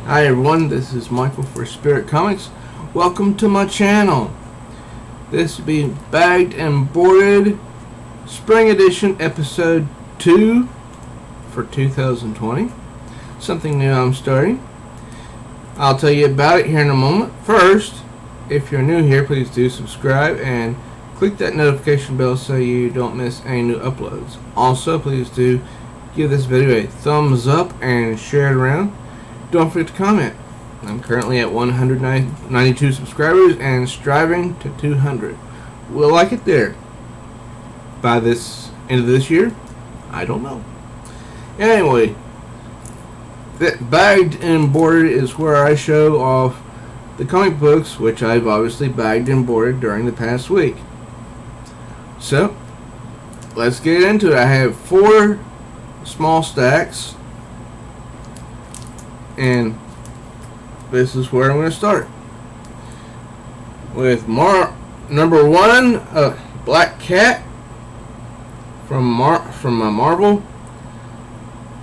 Hi everyone, this is Michael for Spirit Comics. Welcome to my channel. This will be Bagged and Boarded Spring Edition Episode 2 for 2020. Something new I'm starting. I'll tell you about it here in a moment. First, if you're new here, please do subscribe and click that notification bell so you don't miss any new uploads. Also, please do give this video a thumbs up and share it around. Don't forget to comment. I'm currently at 192 subscribers and striving to 200. Will I get there by this end of this year? I don't know. Anyway, that Bagged and Boarded is where I show off the comic books which I've obviously bagged and boarded during the past week. So, let's get into it. I have 4 small stacks, and this is where I'm going to start with number 1, Black Cat from Marvel.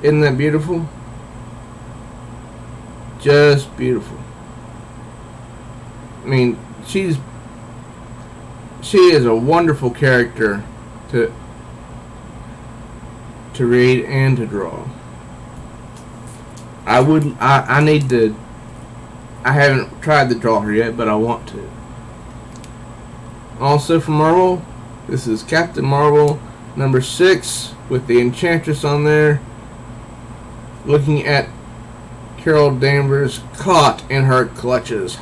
Isn't that beautiful? Just beautiful. I mean, she is a wonderful character to read and to draw. I haven't tried to draw her yet, but I want to. Also from Marvel, this is Captain Marvel number 6 with the Enchantress on there, looking at Carol Danvers caught in her clutches.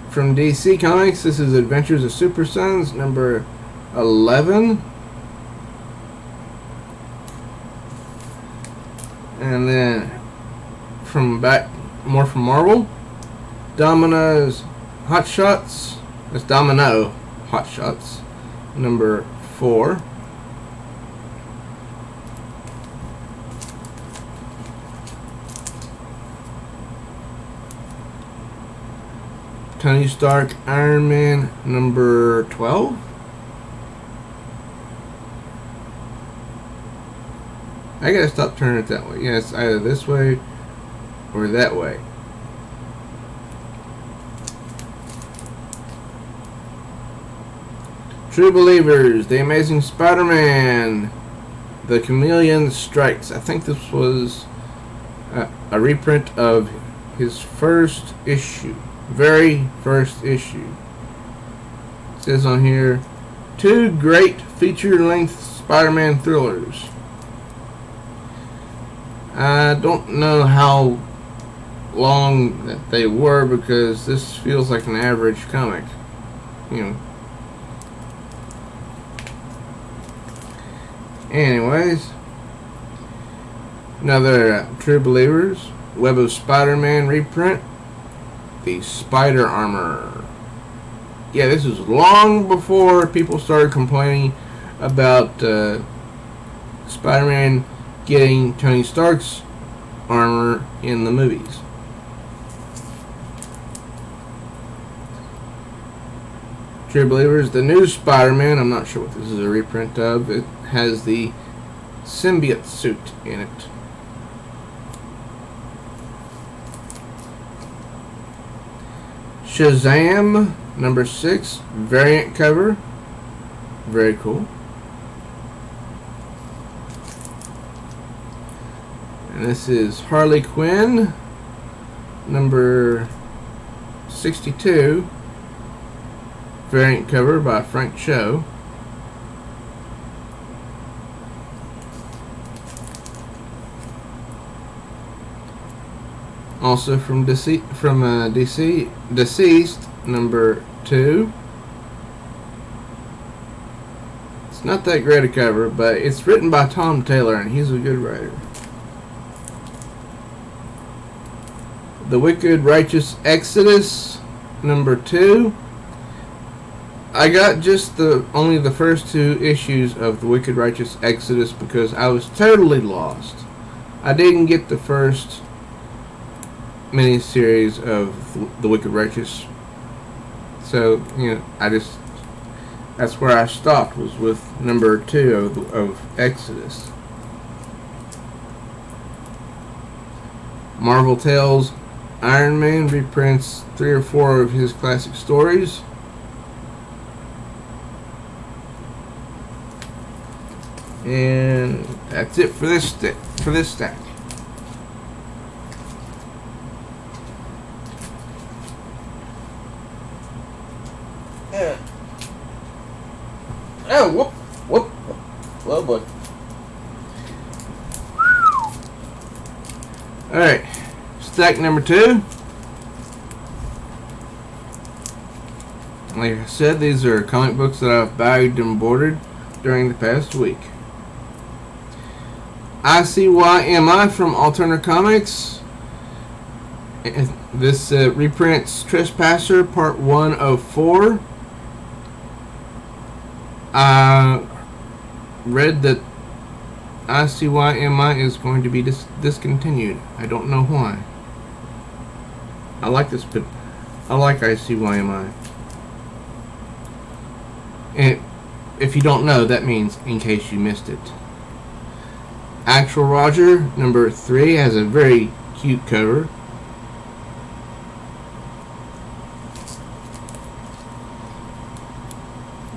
From DC Comics, this is Adventures of Super Sons number 11. And then more from Marvel, Domino's Hotshots. It's Domino Hotshots number 4. Tony Stark Iron Man number 12. I gotta stop turning it that way. Yeah, it's either this way or that way. True Believers, The Amazing Spider-Man, The Chameleon Strikes. I think this was a reprint of his first issue. Very first issue. It says on here, 2 great feature-length Spider-Man thrillers. I don't know how long that they were, because this feels like an average comic, you know. Anyways, another True Believers, Web of Spider-Man reprint, the Spider Armor. Yeah, this was long before people started complaining about Spider-Man getting Tony Stark's armor in the movies. True Believers, the new Spider-Man. I'm not sure what this is a reprint of. It has the symbiote suit in it. Shazam number 6, variant cover. Very cool. And this is Harley Quinn number 62, variant cover by Frank Cho. Also from Dceased number 2. It's not that great a cover, but it's written by Tom Taylor, and he's a good writer. The Wicked Righteous Exodus number 2. I got just only the first 2 issues of The Wicked Righteous Exodus because I was totally lost. I didn't get the first miniseries of The Wicked Righteous, so you know, that's where I stopped, was with number 2 of Exodus. Marvel Tales Iron Man reprints 3 or 4 of his classic stories. And that's it for this stack. Yeah. Oh, whoop, whoop, whoop. Well, boy. Alright, stack number 2. Like I said, these are comic books that I've bagged and boarded during the past week. ICYMI from Alterna Comics. This reprints Trespasser Part 1 of 4. I read that ICYMI is going to be discontinued. I don't know why. I like this, but I like ICYMI. And if you don't know, that means in case you missed it. Actual Roger number 3 has a very cute cover.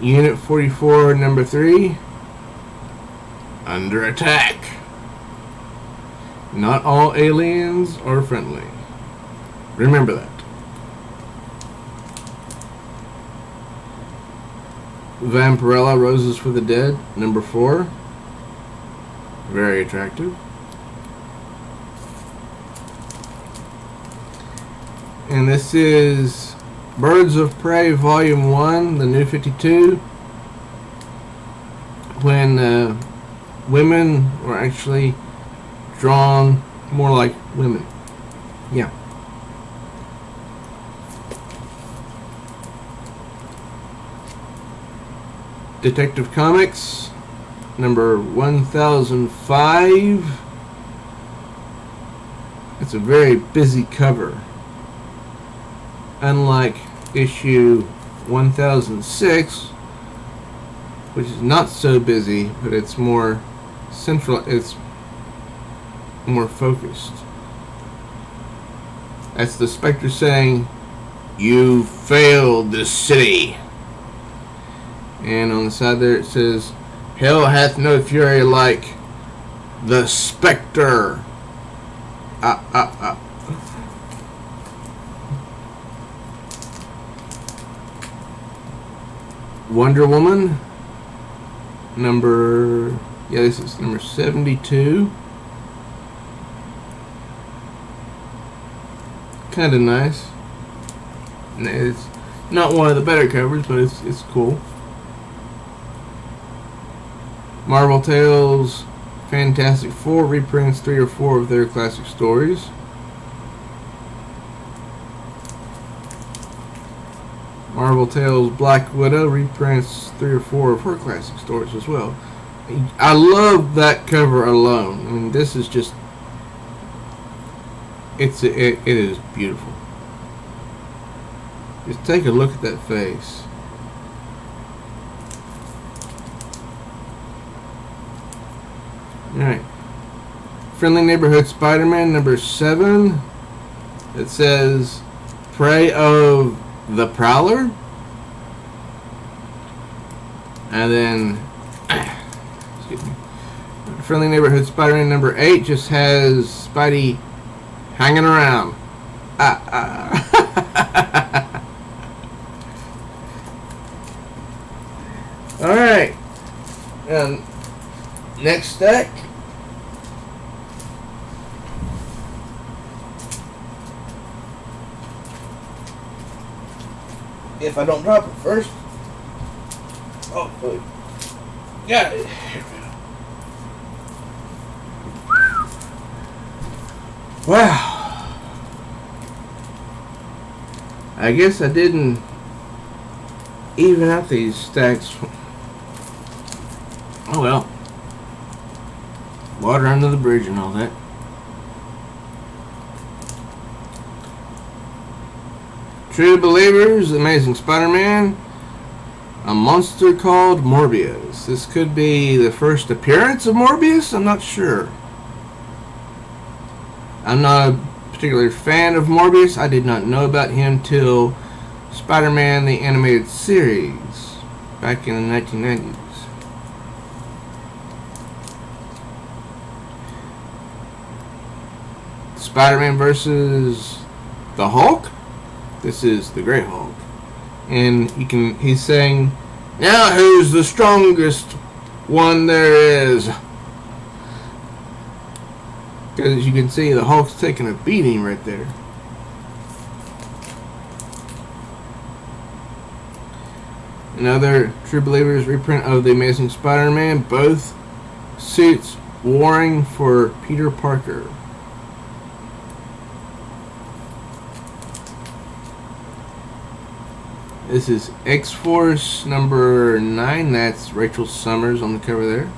Unit 44 number 3, Under Attack. Not all aliens are friendly. Remember that. Vampirella Roses for the Dead number 4. Very attractive. And this is Birds of Prey Volume 1, the New 52. When women were actually drawn more like women. Yeah. Detective Comics number 1005. It's a very busy cover. Unlike issue 1006, which is not so busy, but it's more central, it's more focused. That's the Spectre saying, "You failed this city." And on the side there it says, "Hell hath no fury like the Spectre." Wonder Woman this is number 72. Kind of nice. It's not one of the better covers, but it's cool. Marvel Tales Fantastic Four reprints 3 or 4 of their classic stories. Marvel Tales Black Widow reprints 3 or 4 of her classic stories as well. I love that cover alone. I mean, this is just it is beautiful. Just take a look at that face. Alright. Friendly Neighborhood Spider-Man number 7. It says Prey of the Prowler. And then excuse me. Friendly Neighborhood Spider-Man number 8 just has Spidey hanging around. Alright. Next stack. If I don't drop it first. Oh, got it. Wow. I guess I didn't even out these stacks. Oh well. Water under the bridge and all that. True Believers, Amazing Spider-Man, a monster called Morbius. This could be the first appearance of Morbius? I'm not sure. I'm not a particular fan of Morbius. I did not know about him till Spider-Man the Animated Series back in the 1990s. Spider-Man versus the Hulk. This is the Great Hulk, and he's saying, "Now who's the strongest one there is?" Because as you can see, the Hulk's taking a beating right there. Another True Believers reprint of The Amazing Spider-Man, both suits warring for Peter Parker. This is X-Force number 9. That's Rachel Summers on the cover there.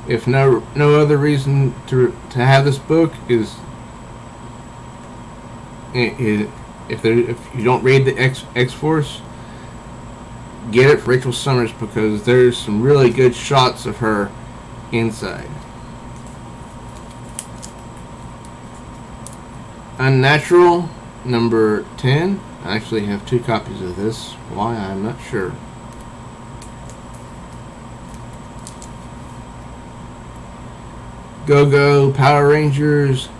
If no other reason to have this book is if you don't read the X-Force, get it for Rachel Summers, because there's some really good shots of her inside. Unnatural number 10. I actually have 2 copies of this. Why, I'm not sure. Go-Go Power Rangers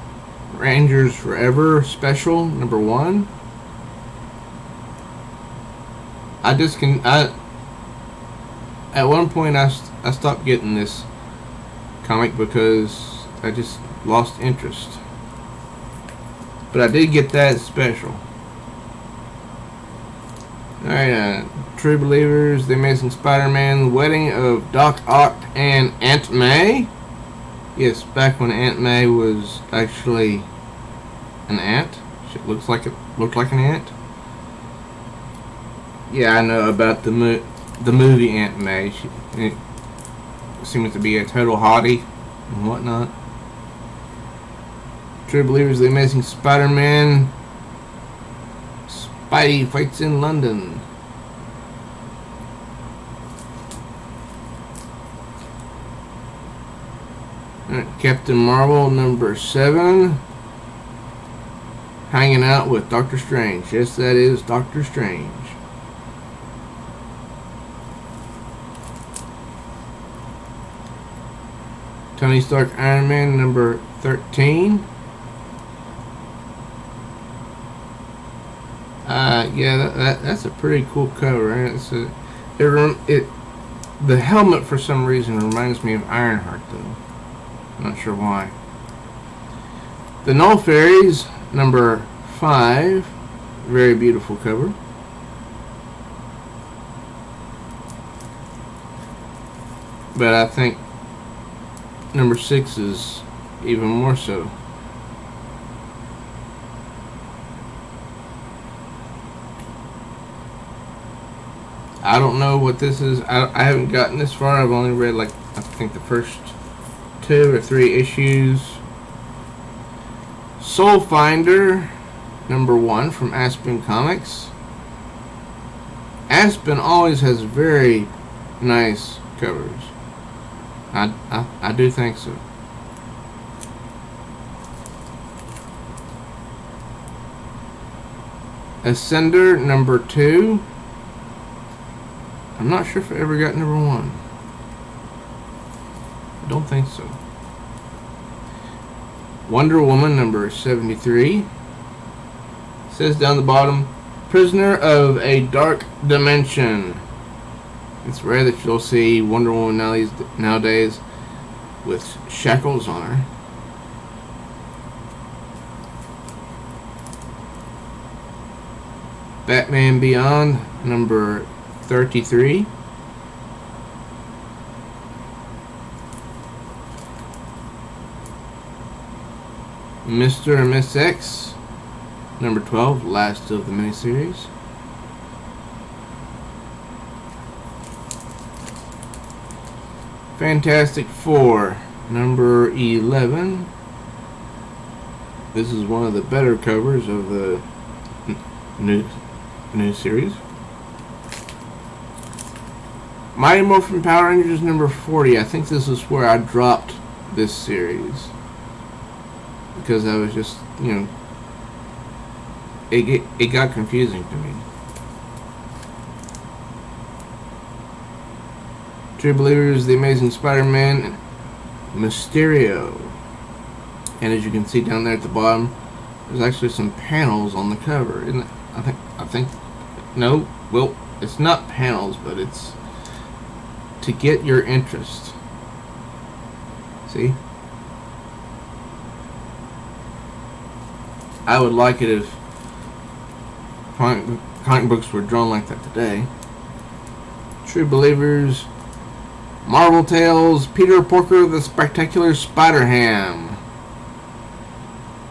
Forever Special number 1. At one point I stopped getting this comic because I just lost interest. But I did get that special. Alright, True Believers, The Amazing Spider-Man, The Wedding of Doc Ock and Aunt May. Yes, back when Aunt May was actually an ant. She looked like an ant. Yeah, I know about the movie Aunt May. It seems to be a total hottie and whatnot. True Believers, The Amazing Spider-Man. Spidey Fights in London. Captain Marvel number 7. Hanging out with Doctor Strange. Yes, that is Doctor Strange. Tony Stark Iron Man number 13. Yeah, that's a pretty cool cover. Right? The helmet for some reason reminds me of Ironheart, though. Not sure why. The Null Fairies number 5. Very beautiful cover. But I think number 6 is even more so. I don't know what this is. I haven't gotten this far. I've only read, like, I think the first 2 or 3 issues. Soul Finder number 1 from Aspen Comics. Aspen always has very nice covers. I do think so. Ascender number 2. I'm not sure if I ever got number 1. I don't think so. Wonder Woman number 73. Says down the bottom, Prisoner of a Dark Dimension. It's rare that you'll see Wonder Woman nowadays with shackles on her. Batman Beyond number 33. Mr. and Miss X number 12, last of the miniseries. Fantastic Four number 11. This is one of the better covers of the new series. Mighty Morphin Power Rangers number 40. I think this is where I dropped this series. because I was just, it got confusing to me. True Believers, The Amazing Spider-Man, Mysterio. And as you can see down there at the bottom, there's actually some panels on the cover, isn't it? I think, no, well, it's not panels, but it's to get your interest. See? I would like it if comic books were drawn like that today. True Believers, Marvel Tales, Peter Porker the Spectacular Spider-Ham,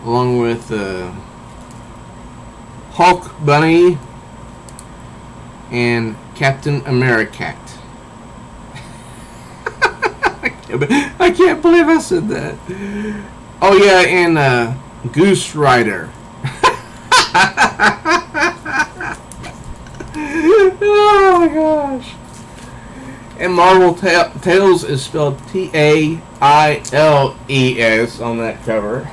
along with Hulk Bunny and Captain Americat. I can't believe I said that. Oh yeah, and Goose Rider. Oh my gosh. And Marvel Tales is spelled Tailes on that cover.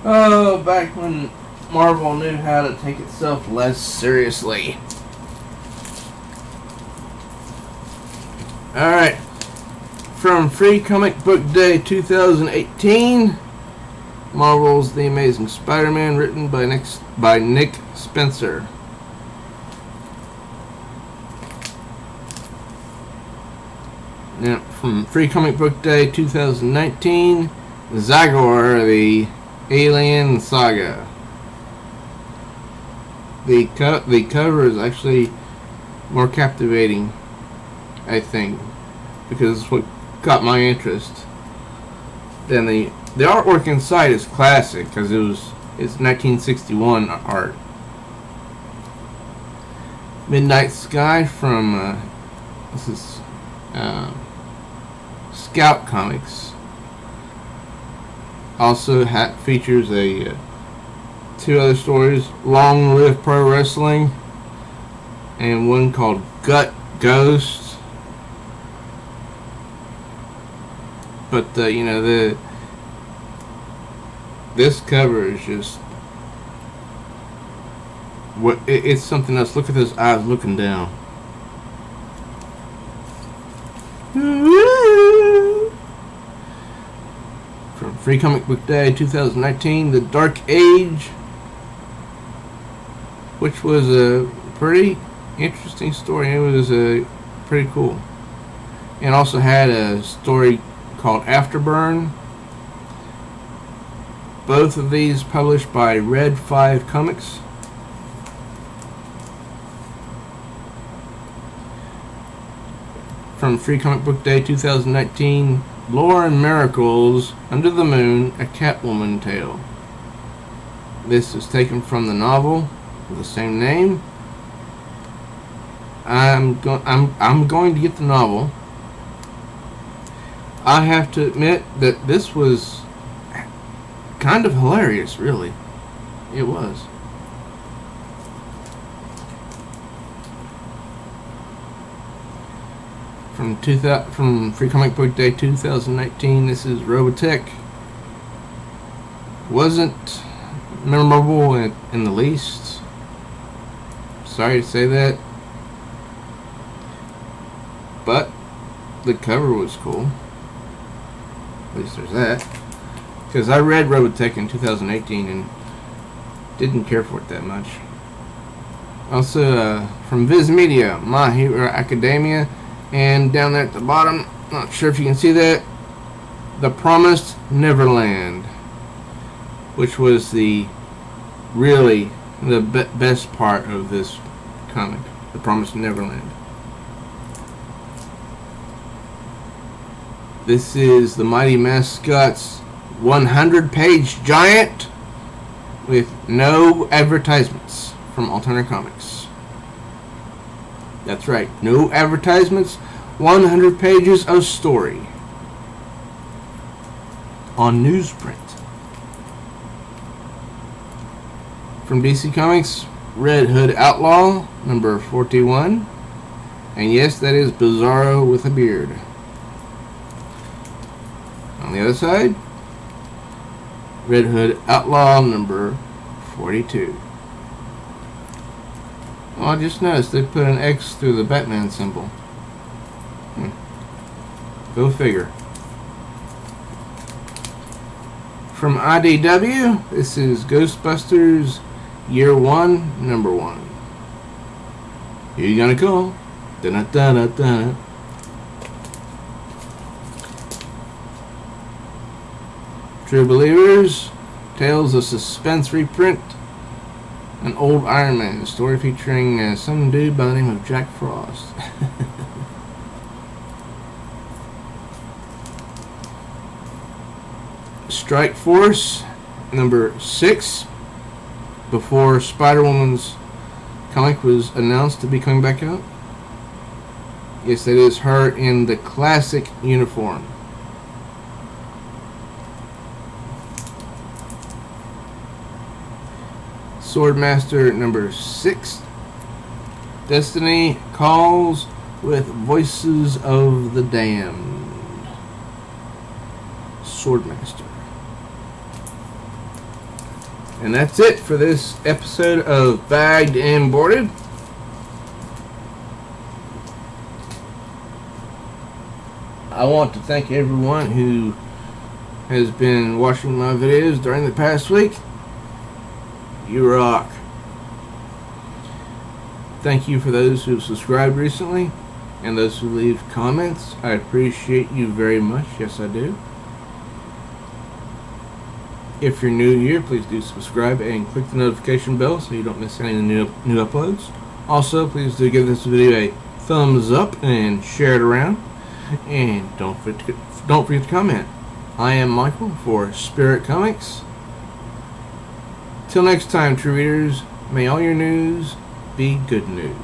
Oh, back when Marvel knew how to take itself less seriously. Alright. From Free Comic Book Day 2018, Marvel's The Amazing Spider-Man, written by Nick Spencer. Now, from Free Comic Book Day 2019, Zagor, the Alien Saga. The cover is actually more captivating, I think, because it's what got my interest. Then the artwork inside is classic because it's 1961 art. Midnight Sky from this is Scout Comics. Also features two other stories: Long Live Pro Wrestling and one called Gut Ghost. But this cover is just it's something else. Look at those eyes looking down. From Free Comic Book Day 2019, The Dark Age, which was a pretty interesting story. It was pretty cool. And also had a story called Afterburn. Both of these published by Red 5 Comics. From Free Comic Book Day 2019, Lore and Miracles, Under the Moon, a Catwoman tale. This is taken from the novel with the same name. I'm going to get the novel. I have to admit that this was kind of hilarious, really. It was. From Free Comic Book Day 2019, this is Robotech. Wasn't memorable in the least. Sorry to say that. But the cover was cool. At least there's that. Because I read Robotech in 2018 and didn't care for it that much. Also, from Viz Media, My Hero Academia. And down there at the bottom, not sure if you can see that, The Promised Neverland, which was really the best part of this comic, The Promised Neverland. This is the Mighty Mascots 100-page giant with no advertisements from Alterna Comics. That's right, no advertisements, 100 pages of story on newsprint. From DC Comics, Red Hood Outlaw, number 41. And yes, that is Bizarro with a beard. On the other side, Red Hood Outlaw number 42. Oh, I just noticed they put an X through the Batman symbol. Go figure. From IDW, this is Ghostbusters Year 1, number 1. Who you gonna call? Da-da-da-da-da. True Believers, Tales of Suspense reprint. An old Iron Man story featuring some dude by the name of Jack Frost. Strike Force number 6. Before Spider-Woman's comic was announced to be coming back out. Yes, that is her in the classic uniform. Swordmaster number 6. Destiny Calls with Voices of the Damned. Swordmaster. And that's it for this episode of Bagged and Boarded. I want to thank everyone who has been watching my videos during the past week. You rock. Thank you for those who have subscribed recently and those who leave comments. I appreciate you very much. Yes, I do. If you're new here, please do subscribe and click the notification bell so you don't miss any new uploads. Also, please do give this video a thumbs up and share it around. And don't forget to comment. I am Michael for Spirit Comics. Till next time, true readers, may all your news be good news.